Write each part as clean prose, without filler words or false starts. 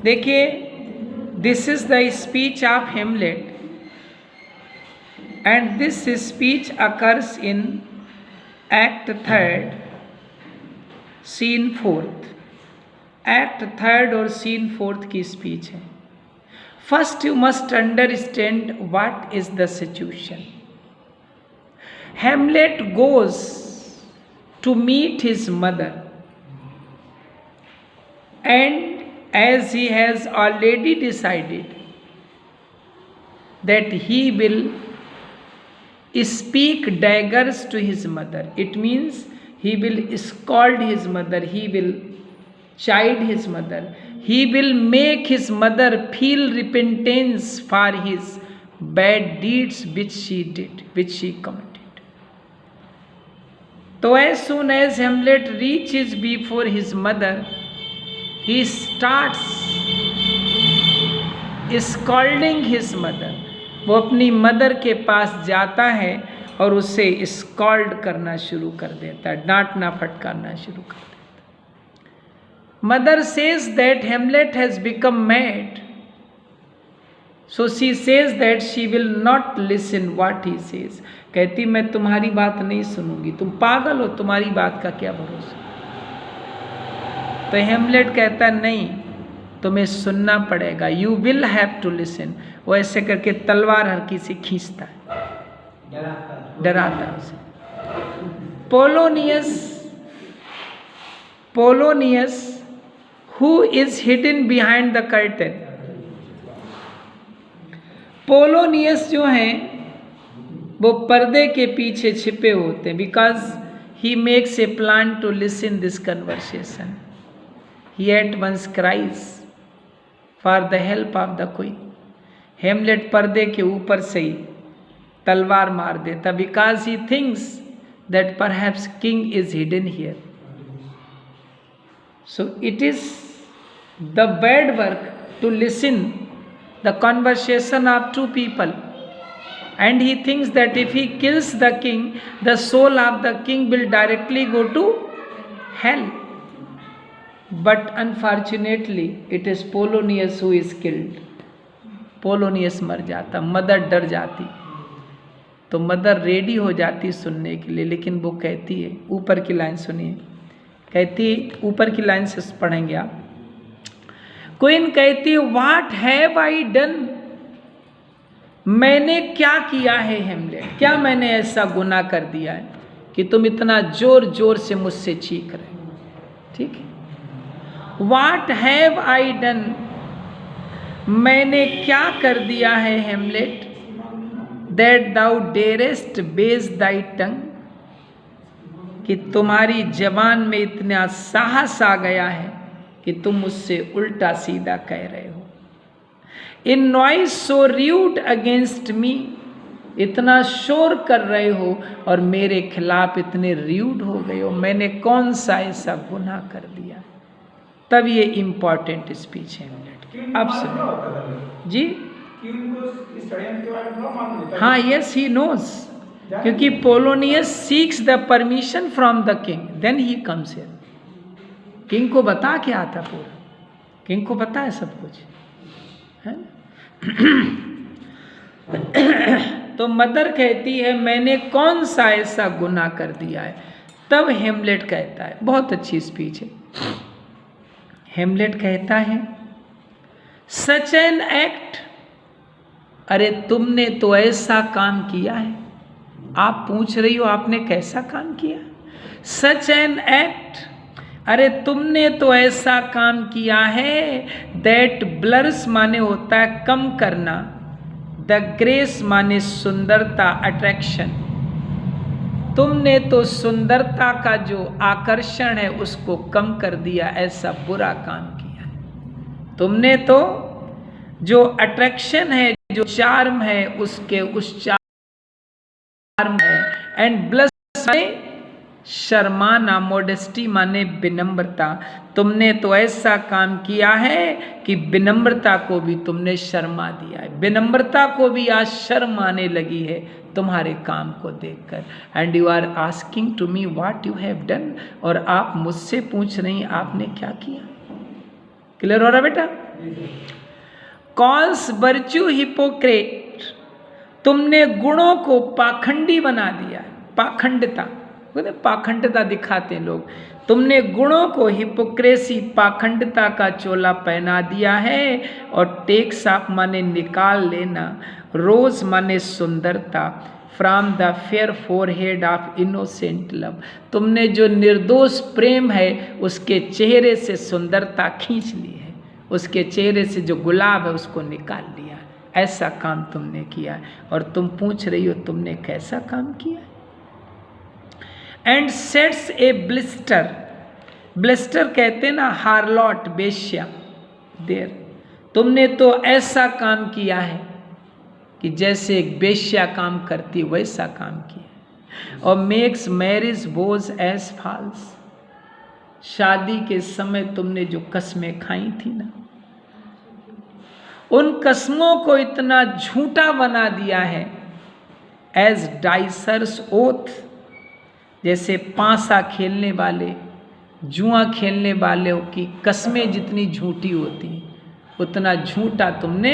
देखिए, this is the speech of Hamlet and this speech occurs in act 3, scene 4। Act 3 और scene 4 की speech है। First you must understand what is the situation. Hamlet goes to meet his mother and as he has already decided that he will speak daggers to his mother, it means he will scold his mother, he will chide his mother, he will make his mother feel repentance for his bad deeds which she did, which she committed. So as soon as Hamlet reaches before his mother, he starts scolding his mother. वो अपनी mother के पास जाता है और उसे scold करना शुरू कर देता है, डांटना फटकारना शुरू कर देता है। Mother says that Hamlet has become mad, so she says that she will not listen what he says. कहती मैं तुम्हारी बात नहीं सुनूंगी, तुम पागल हो, तुम्हारी बात का क्या भरोसा। तो हेमलेट कहता नहीं, तुम्हें सुनना पड़ेगा, you will have to listen. वो ऐसे करके तलवार हल्की से खींचता है, डराता है उसे। Polonius who is hidden behind the curtain. Polonius जो हैं वो पर्दे के पीछे छिपे होते हैं, because he makes a plan to listen this conversation. He at once cries for the help of the queen. हेमलेट पर्दे के ऊपर से ही तलवार मार देता, because he thinks that perhaps king is hidden here. So it is the bad work to listen the conversation of two people, and he thinks that if he kills the king, the soul of the king will directly go to hell. But unfortunately it is Polonius who is killed. Polonius मर जाता, mother डर जाती। तो mother ready हो जाती सुनने के लिए, लेकिन वो कहती है, ऊपर की लाइन सुनिए, कहती, ऊपर की लाइन से पढ़ेंगे आप। क्वीन कहती, व्हाट हैव आई डन, मैंने क्या किया है हेमलेट, क्या मैंने ऐसा गुनाह कर दिया है कि तुम इतना जोर जोर से मुझसे चीख रहे हो। ठीक है, What have I done? मैंने क्या कर दिया है हेमलेट, that thou darest base thy tongue, कि तुम्हारी जबान में इतना साहस आ गया है कि तुम मुझसे उल्टा सीधा कह रहे हो। In noise so rude against me, इतना शोर कर रहे हो और मेरे खिलाफ इतने रूड हो गए हो, मैंने कौन सा ऐसा गुनाह कर दिया। तब ये इम्पॉर्टेंट स्पीच है हेमलेट की। अब सुनो जी। हाँ, यस ही नोज, क्योंकि Polonius seeks the permission from the king, then he comes here. King को बता के आता पूरा, किंग को पता है सब कुछ है। तो मदर कहती है मैंने कौन सा ऐसा गुनाह कर दिया है। तब हेमलेट कहता है, बहुत अच्छी स्पीच है। हेमलेट कहता है, सच एन एक्ट, अरे तुमने तो ऐसा काम किया है। आप पूछ रही हो आपने कैसा काम किया। सच एन एक्ट, अरे तुमने तो ऐसा काम किया है, दैट ब्लर्स माने होता है कम करना, द ग्रेस माने सुंदरता, अट्रैक्शन। तुमने तो सुंदरता का जो आकर्षण है उसको कम कर दिया, ऐसा बुरा काम किया। तुमने तो जो अट्रैक्शन है, जो चार्म है, उसके उस चार्म है, एंड ब्लस माने शर्माना, मोडेस्टी माने विनम्रता। तुमने तो ऐसा काम किया है कि विनम्रता को भी तुमने शर्मा दिया है, विनम्रता को भी आज शर्म आने लगी है तुम्हारे काम को देखकर। And you are asking to me what you have done, और आप मुझसे पूछ रही आपने क्या किया। क्लियर हो रहा बेटा? कॉल्स वर्च्यू हिपोक्रेट, तुमने गुणों को पाखंडी बना दिया। पाखंडता, पाखंडता दिखाते हैं लोग। तुमने गुणों को हिपोक्रेसी, पाखंडता का चोला पहना दिया है। और टेक्स ऑफ माने निकाल लेना, रोज माने सुंदरता, from the fair forehead of innocent love, तुमने जो निर्दोष प्रेम है उसके चेहरे से सुंदरता खींच ली है, उसके चेहरे से जो गुलाब है उसको निकाल लिया। ऐसा काम तुमने किया है। और तुम पूछ रही हो तुमने कैसा काम किया? And sets A blister, blister कहते हैं ना हार्लॉट, बेश्या। देर, तुमने तो ऐसा काम किया है कि जैसे एक बेश्या काम करती वैसा काम किया। और मेक्स मैरिज बोझ एज फॉल्स, शादी के समय तुमने जो कस्में खाई थी ना, उन कस्मों को इतना झूठा बना दिया है। एज डाइसर्स ओथ, जैसे पासा खेलने वाले, जुआ खेलने वाले की कस्में जितनी झूठी होती उतना झूठा तुमने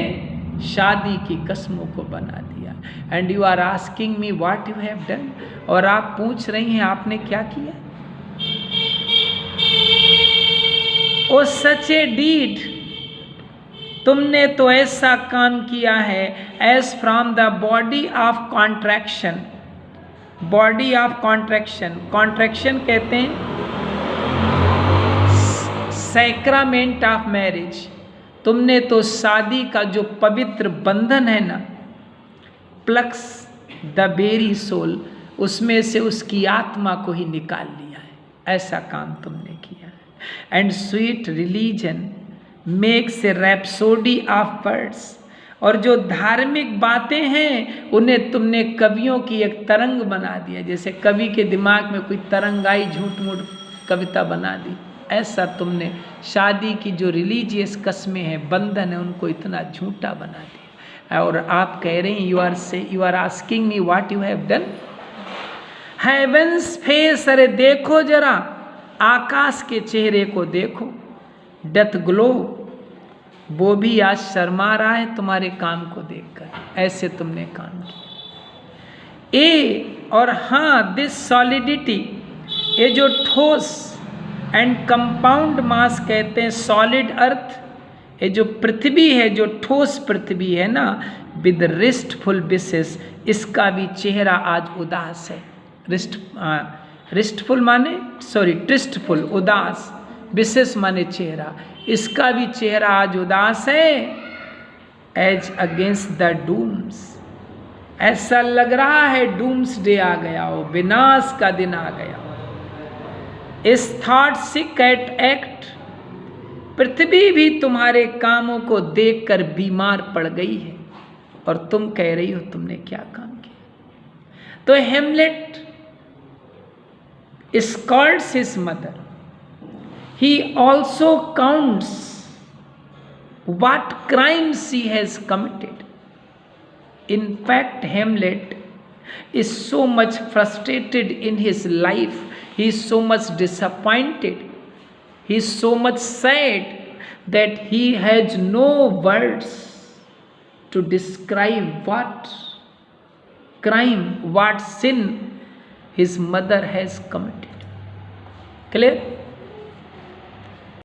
शादी की कस्मों को बना दिया। And you are asking me what you have done, और आप पूछ रही हैं आपने क्या किया। ओ सच ए डीड, तुमने तो ऐसा काम किया है। As from the body of contraction, body of contraction, contraction कहते हैं सैक्रामेंट ऑफ मैरिज, तुमने तो शादी का जो पवित्र बंधन है ना, प्लक्स द वेरी सोल, उसमें से उसकी आत्मा को ही निकाल लिया है। ऐसा काम तुमने किया है। And sweet religion makes a rhapsody of words, और जो धार्मिक बातें हैं उन्हें तुमने कवियों की एक तरंग बना दिया। जैसे कवि के दिमाग में कोई तरंग आई, झूठ मूठ कविता बना दी। ऐसा तुमने शादी की जो रिलीजियस कस्में हैं, बंधन है, उनको इतना झूठा बना दिया। और आप कह रहे हैं you are asking me what you have done. Heaven's face, अरे देखो जरा आकाश के चेहरे को देखो। डेथ ग्लो, वो भी आज शर्मा रहा है तुम्हारे काम को देखकर। ऐसे तुमने काम किया। ए और हाँ, दिस सॉलिडिटी, ये जो ठोस एंड कंपाउंड मास कहते हैं, सॉलिड अर्थ, ये जो पृथ्वी है, जो ठोस पृथ्वी है ना, विद रिस्टफुल विशेष, इसका भी चेहरा आज उदास है। रिस्टफुल माने ट्रिस्टफुल, उदास, विशेष माने चेहरा, इसका भी चेहरा आज उदास है। एज अगेंस्ट द डूम्स, ऐसा लग रहा है डूम्स डे आ गया हो, विनाश का दिन आ गया हो। इस थॉट सिक एट एक्ट, पृथ्वी भी तुम्हारे कामों को देखकर बीमार पड़ गई है। और तुम कह रही हो तुमने क्या काम किया। तो Hamlet scolds his mother, he also counts what crimes she has committed. In fact, Hamlet is so much frustrated in his life, he is so much disappointed, he is so much sad that he has no words to describe what crime, what sin his mother has committed. Clear?